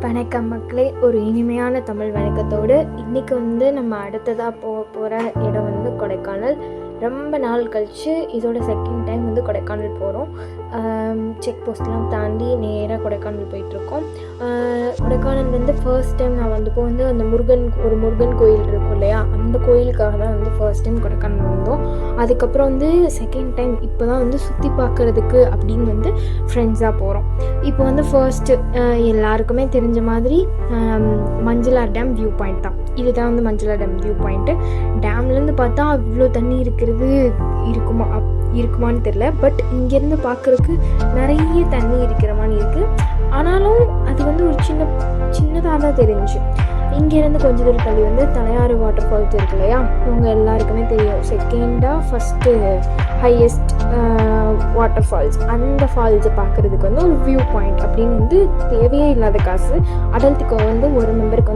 வணக்கம் மக்களே, ஒரு இனிமையான தமிழ் வணக்கத்தோடு இன்றைக்கி நம்ம அடுத்ததாக போகிற இடம் கொடைக்கானல். ரொம்ப நாள் கழித்து இதோட செகண்ட் டைம் கொடைக்கானல் போகிறோம். செக் போஸ்ட்லாம் தாண்டி நேராக கொடைக்கானல் போயிட்டுருக்கோம். கொடைக்கானல் ஃபர்ஸ்ட் டைம் நான் அந்த முருகன் கோயில் இருக்கும் இல்லையா, அந்த கோயிலுக்காக தான் ஃபர்ஸ்ட் டைம் கொடைக்கானல் வந்தோம். அதுக்கப்புறம் செகண்ட் டைம் இப்போ தான் சுற்றி பார்க்குறதுக்கு அப்படின்னு ஃப்ரெண்ட்ஸாக போகிறோம். இப்போ ஃபர்ஸ்ட்டு எல்லாருக்குமே தெரிஞ்ச மாதிரி மஞ்சளார் டேம் வியூ பாயிண்ட் தான். இதுதான் மஞ்சளார் டேம் வியூ பாயிண்ட்டு. டேம்லேருந்து பார்த்தா அவ்வளோ தண்ணி இருக்குமான்னு தெரில. பட் இங்கேருந்து பார்க்குறதுக்கு நிறைய தண்ணி இருக்கிற மாதிரி இருக்குது. ஆனாலும் அது ஒரு சின்னதாக தான் தெரிஞ்சு. இங்கேருந்து கொஞ்சம் தூரம் தள்ளி தலையாறு வாட்டர் ஃபால்ஸ் இருக்கு இல்லையா, இவங்க எல்லாருக்குமே தெரியும். செகண்டாக ஃபஸ்ட்டு ஹையஸ்ட் வாட்டர் ஃபால்ஸ். அந்த ஃபால்ஸை பார்க்குறதுக்கு ஒரு வியூ பாயிண்ட் அப்படின்னு தேவையே இல்லாத காசு. அடல்ட்டுக்கு ஒரு மெம்பருக்கு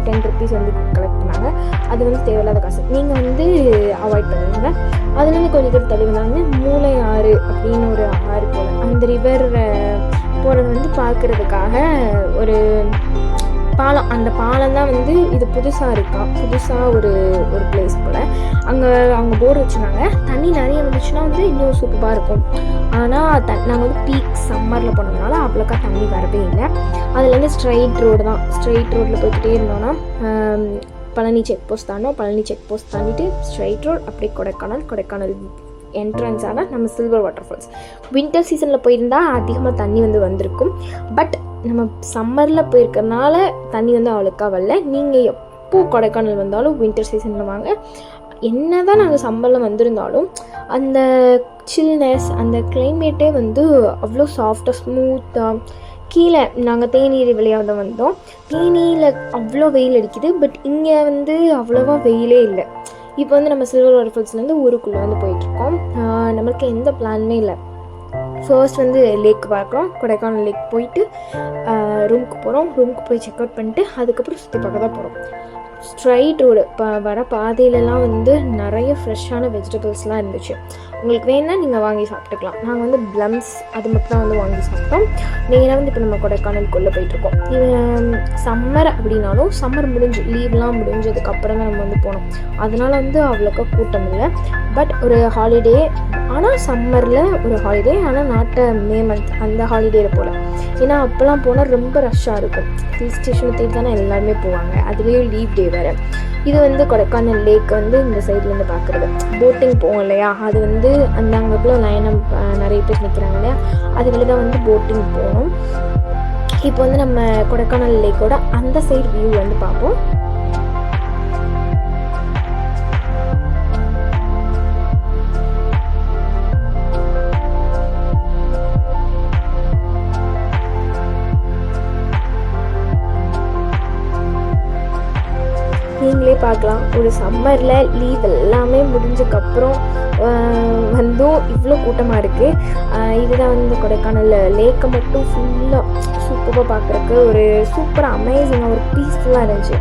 10 rupees கலெக்ட் பண்ணாங்க. அது தேவையில்லாத காசு. நீங்கள் அவாய்ட் பண்ணுவீங்க. அதுலேருந்து கொஞ்சம் தூரம் தள்ளி வந்தாங்க மூளை ஆறு அப்படின்னு ஒரு ஆறு போல். அந்த ரிவர் போகிறது பார்க்குறதுக்காக ஒரு பாலம். அந்த பாலம் தான் இது புதுசாக ஒரு பிளேஸ் போல். அங்கே போர்டு வச்சுருந்தாங்க. தண்ணி நிறைய வந்துச்சுன்னா இன்னும் சூப்பராக இருக்கும். ஆனால் நாங்கள் பீக் சம்மரில் போனதுனால அவ்வளோக்கா தண்ணி வரவே இல்லை. அதுலேருந்து ஸ்ட்ரைட் ரோடு தான். ஸ்ட்ரைட் ரோட்டில் போய்கிட்டே இருந்தோன்னா பழனி செக் போஸ்ட் தாண்டோம். பழனி செக் போஸ்ட் தாண்டிட்டு ஸ்ட்ரைட் ரோட் அப்படியே கொடைக்கானல் என்ட்ரன்ஸ் ஆனால் நம்ம சில்வர் வாட்டர் ஃபால்ஸ். வின்டர் சீசனில் போயிருந்தால் அதிகமாக தண்ணி வந்திருக்கும். பட் நம்ம சம்மரில் போயிருக்கறனால தண்ணி அவ்வளோக்கா வரல. நீங்கள் எப்போ கொடைக்கானல் வந்தாலும் வின்டர் சீசனில் வாங்க. என்ன தான் நாங்கள் சம்மரில் வந்திருந்தாலும் அந்த சில்னஸ், அந்த கிளைமேட்டே அவ்வளோ சாஃப்டாக ஸ்மூத்தாக. கீழே நாங்கள் தேநீர் வழியாக தான் வந்தோம். தேனியில் அவ்வளோ வெயில் அடிக்குது. பட் இங்கே அவ்வளோவா வெயிலே இல்லை. இப்போ நம்ம சில்வர் வாட்டர் ஃபால்ஸ்லேருந்து ஊருக்குள்ளே போயிட்டுருக்கோம். நம்மளுக்கு எந்த பிளானுமே இல்லை. ஃபர்ஸ்ட் லேக் பார்க்குறோம். கொடைக்கானல் லேக் போயிட்டு ரூமுக்கு போகிறோம். ரூமுக்கு போய் செக் அவுட் பண்ணிட்டு அதுக்கப்புறம் சுற்றி பார்க்க தான் போகிறோம். ஸ்ட்ரைட் ரோடு வர பாதையிலலாம் நிறைய ஃப்ரெஷ்ஷான வெஜிடபிள்ஸ்லாம் இருந்துச்சு. உங்களுக்கு வேணுன்னா நீங்கள் வாங்கி சாப்பிட்டுக்கலாம். நாங்கள் ப்ளம்ஸ் அது மட்டும் தான் வாங்கி சாப்பிட்டோம். நேராக இப்போ நம்ம கொடைக்கானலுக்குள்ளே போயிட்டுருக்கோம். இது சம்மர் அப்படின்னாலும் சம்மர் லீவ்லாம் முடிஞ்சதுக்கப்புறம் தான் நம்ம போனோம். அதனால் அவ்வளோக்கா கூட்டம் இல்லை. பட் ஒரு ஹாலிடே, ஆனால் சம்மரில் ஒரு ஹாலிடே, ஆனால் நாட்டை மே மந்த் அந்த ஹாலிடேயில் போல். ஏன்னா அப்போல்லாம் போனால் ரொம்ப ரஷ்ஷாக இருக்கும். ஹில் ஸ்டேஷனை தேடி தானே எல்லாருமே போவாங்க. அதுலேயும் லீவ் டே வேறு. இது கொடைக்கானல் லேக் இந்த சைட்லேருந்து பார்க்குறது. போட்டிங் போவோம் இல்லையா, அது அந்த அங்கே லைனாக நிறைய பேர் நிற்கிறாங்க இல்லையா, அதுக்குள்ளே தான் போட்டிங் போகணும். இப்போ நம்ம கொடைக்கானல் லேக்கோட அந்த சைடு வியூ பார்ப்போம். நீங்களே பார்க்கலாம். ஒரு சம்மரில் லீவ் எல்லாமே முடிஞ்சதுக்கப்புறம் இவ்வளோ கூட்டமாக இருக்குது. இதுதான் கொடைக்கானல் லேக்கை மட்டும் ஃபுல்லாக சூப்பராக பார்க்குறக்கு ஒரு சூப்பராக அமேசிங்காக ஒரு பீஸ்ஃபுல்லாக இருந்துச்சு.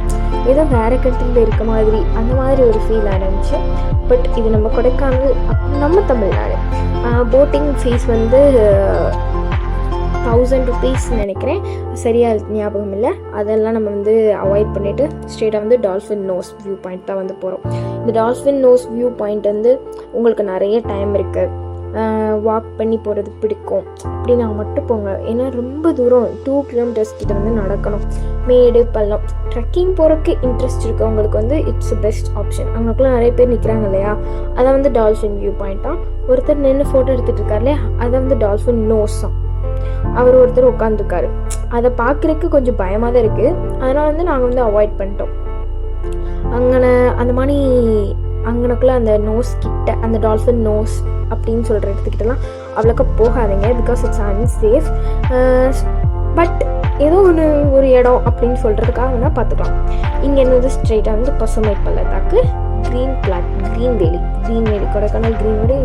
ஏதோ வேறு கண்ட்ரியில் இருக்க மாதிரி அந்த மாதிரி ஒரு ஃபீலாக இருந்துச்சு. பட் இது நம்ம கொடைக்கானல், நம்ம தமிழ்நாடு. போட்டிங் ஃபீஸ் 1000 rupees நினைக்கிறேன், சரியாக ஞாபகம் இல்லை. அதெல்லாம் நம்ம அவாய்ட் பண்ணிவிட்டு ஸ்ட்ரெயிட்டாக டால்ஃபின் நோஸ் வியூ பாயிண்ட் தான் போகிறோம். இந்த டால்ஃபின் நோஸ் வியூ பாயிண்ட் உங்களுக்கு நிறைய டைம் இருக்குது. வாக் பண்ணி போகிறது பிடிக்கும் அப்படின்னா மட்டும் போங்க. ஏன்னா ரொம்ப தூரம் 2 kilometers கிட்ட நடக்கணும். மேடு பள்ளம் ட்ரெக்கிங் போகிறதுக்கு இன்ட்ரெஸ்ட் இருக்கவங்களுக்கு இட்ஸ் பெஸ்ட் ஆப்ஷன். அங்கேக்குள்ளே நிறைய பேர் நிற்கிறாங்க இல்லையா, அதை டால்ஃபின் வியூ பாயிண்ட் தான். ஒருத்தர் நின்று ஃபோட்டோ எடுத்துகிட்டு இருக்கார் இல்லையா, அதை டால்ஃபின் நோஸ் தான். அவர் ஒருத்தர் உட்காந்துருக்காரு. அதை பார்க்குறதுக்கு கொஞ்சம் பயமாக தான் இருக்குது. அதனால் நாங்கள் அவாய்ட் பண்ணிட்டோம். அந்த மாதிரி அங்கனக்குள்ளே அந்த நோஸ் கிட்ட, அந்த டால்ஃபின் நோஸ் அப்படின்னு சொல்கிற இடத்துக்கிட்டலாம் அவ்வளோக்கா போகாதீங்க. Because it's unsafe. பட் ஏதோ ஒரு இடம் அப்படின்னு சொல்கிறதுக்காக வேணால் பார்த்துக்கலாம். இங்கே ஸ்ட்ரெயிட்டாக பசுமை பள்ளத்தாக்கு, க்ரீன் வேலி. கொடைக்கானல் க்ரீன் வேலி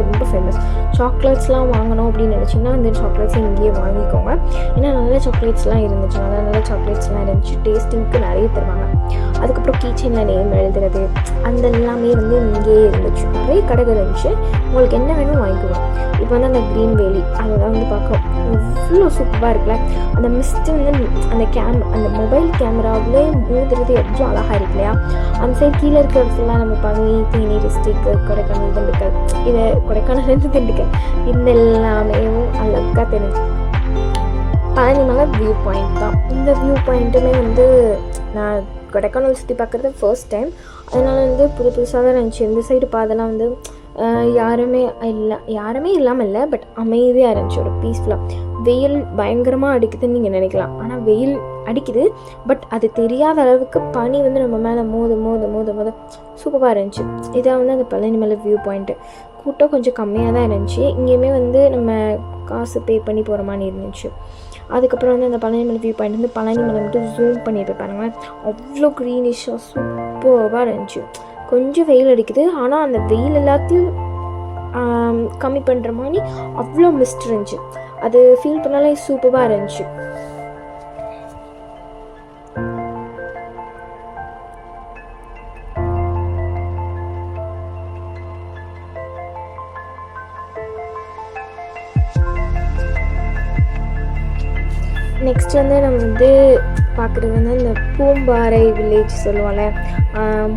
ரொம்ப ஃபேமஸ். சாக்லேட்ஸ்லாம் வாங்கணும் அப்படின்னு நினச்சிங்கன்னா அந்த சாக்லேட்ஸை இங்கேயே வாங்கிக்கோங்க. ஏன்னா நல்ல சாக்லேட்ஸ்லாம் இருந்துச்சு. நல்ல சாக்லேட்ஸ்லாம் இருந்துச்சு. டேஸ்டிங்க்கு நிறைய தருவாங்க. அதுக்கப்புறம் கீச்சனில் நேம் எழுதுறது அந்த எல்லாமே இங்கேயே இருந்துச்சு. நிறைய கடைகள் இருந்துச்சு. உங்களுக்கு என்ன வேணும் வாங்கிக்குவோம். இப்போ அந்த க்ரீன் வேலி அதை தான் பார்க்க எவ்வளோ சூப்பராக இருக்குல்ல. அந்த மிஸ்ட்டு வந்து அந்த மொபைல் கேமராவிலே மூடுறது எவ்வளோ அழகாக இருக்கு இல்லையா. அந்த சைடு கீழே இருக்கிறது ஃபுல்லாக நம்ம பழனி, தேனி டிஸ்ட்ரிக்ட், கொடைக்கானல், திண்டுக்கல், இது கொடைக்கானல்லேருந்து திண்டுக்கல் இந்த எல்லாமே அழகாக தெரிஞ்சு. பழனி மலை வியூ பாயிண்ட் தான். இந்த வியூ பாயிண்ட்டுமே வந்து நான் கொடைக்கானல் சுற்றி பார்க்குறது ஃபர்ஸ்ட் டைம். அதனால் வந்து புதுசாக தான் இருந்துச்சு. இந்த சைடு பாதெல்லாம் வந்து யாருமே இல்லாமல் இல்லை, பட் அமைதியாக இருந்துச்சு, ஒரு பீஸ்ஃபுல்லாக. வெயில் பயங்கரமாக அடிக்குதுன்னு நீங்கள் நினைக்கலாம், ஆனால் வெயில் அடிக்குது, பட் அது தெரியாத அளவுக்கு பனி வந்து நம்ம மேலே மோத சூப்பராக இருந்துச்சு. இதான் வந்து அந்த பழனி மலை வியூ பாயிண்ட்டு. கூட்டம் கொஞ்சம் கம்மியாக தான் இருந்துச்சு. இங்கேயுமே வந்து நம்ம காசு பே பண்ணி போகிற மாதிரி இருந்துச்சு. அதுக்கப்புறம் வந்து அந்த பழனி மலை வியூ பாயிண்ட் வந்து பழனி மலை மட்டும் ஜூம் பண்ணி பாருங்களேன், அவ்வளோ க்ரீனிஷாக சூப்பராக இருந்துச்சு. கொஞ்சம் வெயில் அடிக்குது, ஆனால் அந்த வெயில் எல்லாத்தையும் கம்மி பண்ணுற மாதிரி அவ்வளோ மிஸ்ட் இருந்துச்சு. அது ஃபீல் பண்ணாலே சூப்பராக இருந்துச்சு. நெக்ஸ்ட் வந்து நம்ம வந்து பார்க்குறது வந்து இந்த பூம்பாறை வில்லேஜ் சொல்லுவாங்கள்ல.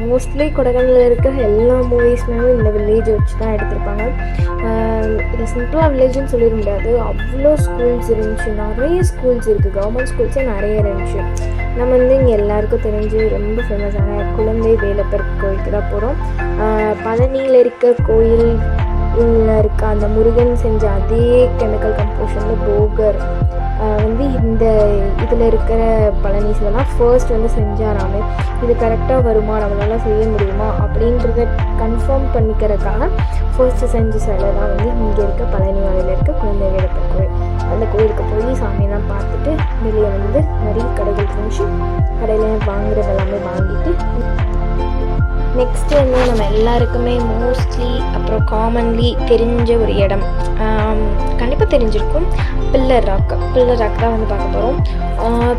மோஸ்ட்லி கொடைக்கானலில் இருக்க எல்லா மூவிஸ்மே இந்த வில்லேஜ் வச்சு தான் எடுத்திருப்பாங்க. இது சிம்பிளாக வில்லேஜ்னு சொல்லிட முடியாது, அவ்வளோ ஸ்கூல்ஸ் இருந்துச்சு, நிறைய ஸ்கூல்ஸ் இருக்குது, கவர்மெண்ட் ஸ்கூல்ஸே நிறைய இருந்துச்சு. நம்ம வந்து இங்கே எல்லாருக்கும் தெரிஞ்சு ரொம்ப ஃபேமஸான குழந்தை வேலப்பர் கோயிலுக்கு தான் போகிறோம். பழனியில் இருக்க கோயில் இருக்க அந்த முருகன் செஞ்ச அதே கெமிக்கல் கம்போஷனில் போகர் வந்து இந்த இதில் இருக்கிற பழனிஸ்லாம் ஃபர்ஸ்ட் வந்து செஞ்சாராமே. இது கரெக்டாக வருமா, நம்மளால் செய்ய முடியுமா அப்படின்றத கன்ஃபார்ம் பண்ணிக்கிறதுக்காக ஃபர்ஸ்ட்டு செஞ்ச சிலை தான் வந்து இங்கே இருக்க பழனி மலையில் இருக்க குழந்தை வேலப்பர் கோயில். அந்த கோயிலுக்கு போய் சாமியெல்லாம் பார்த்துட்டு வெளியே வந்து நிறைய கடைகள் இருந்துச்சு, கடையில் வாங்குறது எல்லாமே வாங்கிட்டு நெக்ஸ்ட்டு வந்து நம்ம எல்லாருக்குமே மோஸ்ட்லி அப்புறம் காமன்லி தெரிஞ்ச ஒரு இடம், கண்டிப்பாக தெரிஞ்சிருக்கும், பில்லர் ராக் தான் வந்து பார்க்க போகிறோம்.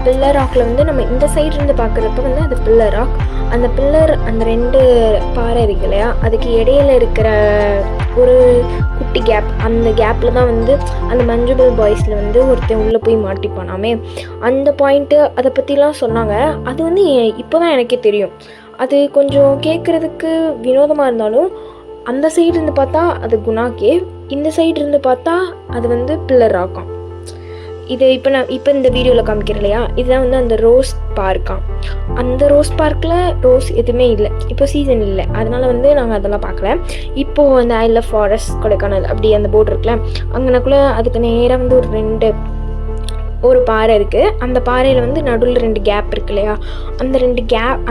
பில்லர் ராக்கில் வந்து நம்ம இந்த சைடு இருந்து பார்க்குறப்ப வந்து அது பில்லர் ராக். அந்த பில்லர் அந்த 2 பாறை இருக்கு இல்லையா, அதுக்கு இடையில இருக்கிற ஒரு குட்டி கேப், அந்த கேப்பில் தான் வந்து அந்த மஞ்சுபிள் பாய்ஸில் வந்து ஒருத்தன் உள்ளே போய் மாட்டிப்பானாமே. அந்த பாயிண்ட்டு அதை பற்றிலாம் சொன்னாங்க. அது வந்து இப்போ தான் எனக்கே தெரியும். அது கொஞ்சம் கேட்குறதுக்கு வினோதமாக இருந்தாலும் அந்த சைடு இருந்து பார்த்தா அது குணா கேவ், இந்த சைடு இருந்து பார்த்தா அது வந்து பில்லர் ராக்காம். இது இப்போ இந்த வீடியோவில் காமிக்கிறேன் இல்லையா, இதுதான் வந்து அந்த ரோஸ் பார்க்காம். அந்த ரோஸ் பார்க்கில் ரோஸ் எதுவுமே இல்லை, இப்போ சீசன் இல்லை, அதனால் வந்து நாங்கள் அதெல்லாம் பார்க்கல. இப்போது அந்த ஐ லவ் ஃபாரஸ்ட் கொடைக்கானல் அப்படி அந்த போர்டு இருக்குல்ல, அங்கனக்குள்ளே அதுக்கு நேராக வந்து ஒரு பாறை இருக்குது. அந்த பாறையில் வந்து நடுவில் 2 கேப் இருக்கு இல்லையா,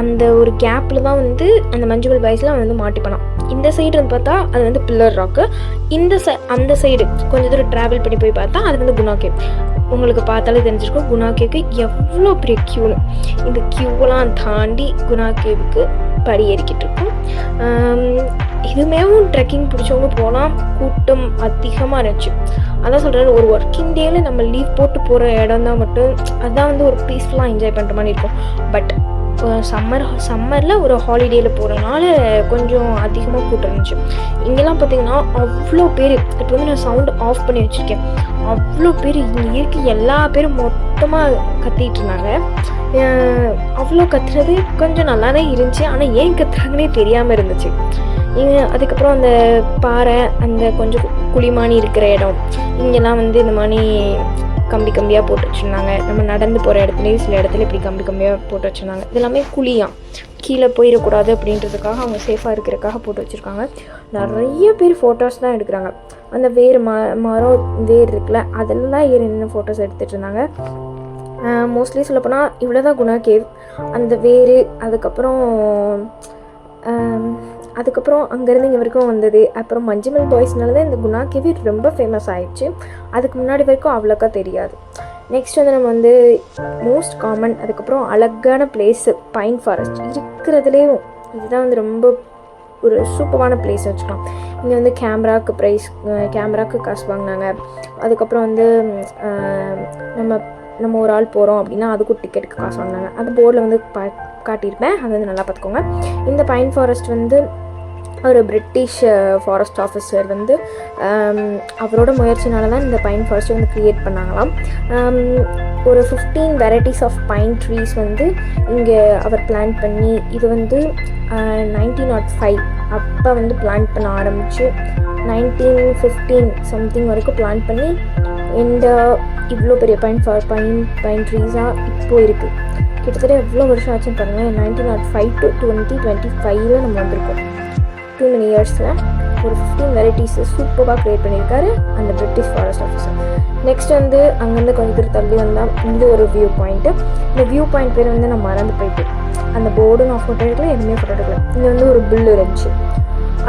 அந்த ஒரு கேப்பில் தான் வந்து அந்த மஞ்சுபிள் பாய்ஸில் அவன் வந்து மாட்டிப்பானான். இந்த சைடு வந்து பார்த்தா அது வந்து பில்லர் ராக்கு, அந்த சைடு கொஞ்சம் தூரம் ட்ராவல் பண்ணி போய் பார்த்தா அது வந்து குணா கேவ். உங்களுக்கு பார்த்தாலே தெரிஞ்சிருக்கும் குணா கேவுக்கு எவ்வளோ பெரிய க்யூன்னு. இந்த க்யூவெல்லாம் தாண்டி குணா கேவுக்கு படி ஏறிக்கிட்டு இருக்கும். இதுமேவும் ட்ரெக்கிங் பிடிச்சவங்க போனால் கூட்டம் அதிகமாக இருந்துச்சு. அதான் சொல்கிறேன், ஒரு ஒர்க்கிங் டேயில் நம்ம லீவ் போட்டு போகிற இடம் தான் மட்டும் அதுதான் வந்து ஒரு பீஸ்ஃபுல்லாக என்ஜாய் பண்ணுற மாதிரி இருக்கும். பட் சம்மரில் ஒரு ஹாலிடேயில் போகிறனால கொஞ்சம் அதிகமாக கூட்டம் இருந்துச்சு. இங்கெல்லாம் பார்த்திங்கன்னா அவ்வளோ பேர், இப்போ வந்து நான் சவுண்டு ஆஃப் பண்ணி வச்சுருக்கேன், அவ்வளோ பேர் இங்கே இருக்க எல்லா பேரும் மொத்தமாக கத்திகிட்டு இருந்தாங்க. அவ்வளோ கத்துறது கொஞ்சம் நல்லா தான் இருந்துச்சு, ஆனால் ஏன் கத்துறாங்கன்னே தெரியாமல் இருந்துச்சு. அதுக்கப்புறம் அந்த பாறை, அந்த கொஞ்சம் குழிமானி இருக்கிற இடம், இங்கெல்லாம் வந்து இந்த மாதிரி கம்பியாக போட்டு வச்சுருந்தாங்க. நம்ம நடந்து போகிற இடத்துலேயே சில இடத்துல இப்படி கம்பியாக போட்டு வச்சுருந்தாங்க. இதெல்லாமே குழியாம், கீழே போயிடக்கூடாது அப்படின்றதுக்காக அவங்க சேஃபாக இருக்கிறதுக்காக போட்டு வச்சுருக்காங்க. நிறைய பேர் ஃபோட்டோஸ் தான் எடுக்கிறாங்க. அந்த மரம் வேர் இருக்குல்ல, அதெல்லாம் ஏறி நின்று ஃபோட்டோஸ் எடுத்துகிட்டு இருந்தாங்க. மோஸ்ட்லி சொல்லப்போனால் இவ்வளோ தான் குணா கேவ். அந்த வேர் அதுக்கப்புறம் அங்கேருந்து இங்கே வரைக்கும் வந்தது. அப்புறம் மஞ்சுபிள் பாய்ஸ்னால தான் இந்த குணா கேவ் ரொம்ப ஃபேமஸ் ஆகிடுச்சு. அதுக்கு முன்னாடி வரைக்கும் அவ்வளோக்கா தெரியாது. நெக்ஸ்ட் வந்து நம்ம வந்து மோஸ்ட் காமன், அதுக்கப்புறம் அழகான பிளேஸு பைன் ஃபாரஸ்ட் இருக்கிறதுலேயும் இதுதான் வந்து ரொம்ப ஒரு சூப்பரான பிளேஸ் வச்சுக்கலாம். இங்கே வந்து கேமராவுக்கு காசு வாங்கினாங்க. அதுக்கப்புறம் வந்து நம்ம ஒரு ஆள் போகிறோம் அப்படின்னா அதுக்கும் டிக்கெட்டுக்கு காசு வாங்கினாங்க. அந்த போர்டில் வந்து காட்டியிருப்பேன், அது வந்து நல்லா பார்த்துக்கோங்க. இந்த பைன் ஃபாரஸ்ட் வந்து ஒரு பிரிட்டிஷ் ஃபாரஸ்ட் ஆஃபீஸர் வந்து அவரோட முயற்சினால தான் இந்த பைன் ஃபாரஸ்ட்டை வந்து க்ரியேட் பண்ணாங்களாம். ஒரு 15 வெரைட்டிஸ் ஆஃப் பைன் ட்ரீஸ் வந்து இங்கே அவர் பிளான்ட் பண்ணி, இது வந்து 1905 அப்போ வந்து பிளான்ட் பண்ண ஆரம்பித்து 1915 சம்திங் வரைக்கும் பிளான்ட் பண்ணி இந்த இவ்வளோ பெரிய பைன் ட்ரீஸாக இப்போது இருக்குது. கிட்டத்தட்ட எவ்வளோ வருஷம் ஆச்சுன்னு பாருங்கள். 1905 to 2025 நம்ம வந்திருக்கோம். 2 many இயர்ஸில் ஒரு 15 வெரைட்டிஸை சூப்பராக க்ரியேட் பண்ணியிருக்காரு அந்த பிரிட்டிஷ் ஃபாரஸ்ட் ஆஃபீஸர். நெக்ஸ்ட் வந்து அங்கேருந்து கொஞ்சம் தூரம் தள்ளி வந்தால் இந்த ஒரு வியூ பாயிண்ட்டு. இந்த வியூ பாயிண்ட் பேர் வந்து நான் மறந்து போயிட்டு, அந்த போர்டு நான் ஃபோட்டோ எடுக்கல, எதுவுமே ஃபோட்டோ எடுக்கல. இங்கே வந்து ஒரு புல் இருந்துச்சு.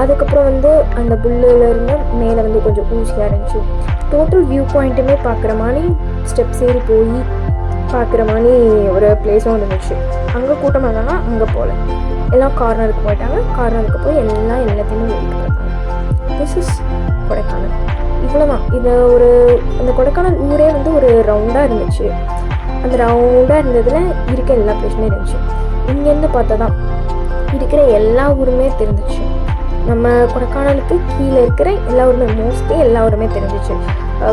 அதுக்கப்புறம் வந்து அந்த புல்லுலேருந்து மேலே வந்து கொஞ்சம் ஊசியாக இருந்துச்சு. டோட்டல் வியூ பாயிண்ட்டுமே பார்க்குற மாதிரி ஸ்டெப்ஸ் ஏறி போய் பார்க்குற மாதிரி ஒரு பிளேஸும் இருந்துச்சு. அங்கே கூட்டமாக இருந்தாங்கன்னா அங்கே போகல, எல்லாம் கார்னருக்கு போயிட்டாங்க. கார்னருக்கு போய் எல்லாத்தையுமே வெயிட் பார்த்தாங்க. This is Kodaikanal. இவ்வளோதான். இதை அந்த கொடைக்கானல் ஊரே வந்து ஒரு ரவுண்டாக இருந்துச்சு. அந்த ரவுண்டாக இருந்ததில் இருக்க எல்லா பிளேஸுமே இருந்துச்சு. இங்கேருந்து பார்த்தா தான் இருக்கிற எல்லா ஊருமே தெரிஞ்சிச்சு. நம்ம கொடைக்கானலுக்கு கீழே இருக்கிற எல்லா ஊருமே, மோஸ்ட்லி எல்லா ஊருமே தெரிஞ்சிச்சு.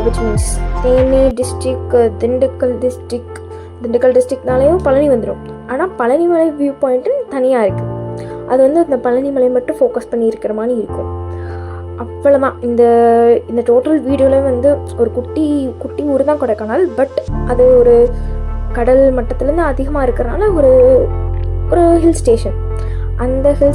Which means Theni district, Dindigul டிஸ்ட்ரிக்னாலேயும் பழனி வந்துடும். ஆனால் பழனிமலை வியூ பாயிண்ட்டுன்னு தனியாக இருக்குது. அது வந்து அந்த பழனிமலை மட்டும் ஃபோக்கஸ் பண்ணி இருக்கிற மாதிரி இருக்கும். அவ்வளோதான். இந்த டோட்டல் வீடியோவில் வந்து ஒரு குட்டி ஊர் தான் கொடைக்கானல். பட் அது ஒரு கடல் மட்டத்துலேருந்து அதிகமாக இருக்கிறனால ஒரு ஹில் ஸ்டேஷன். அந்த ஹில்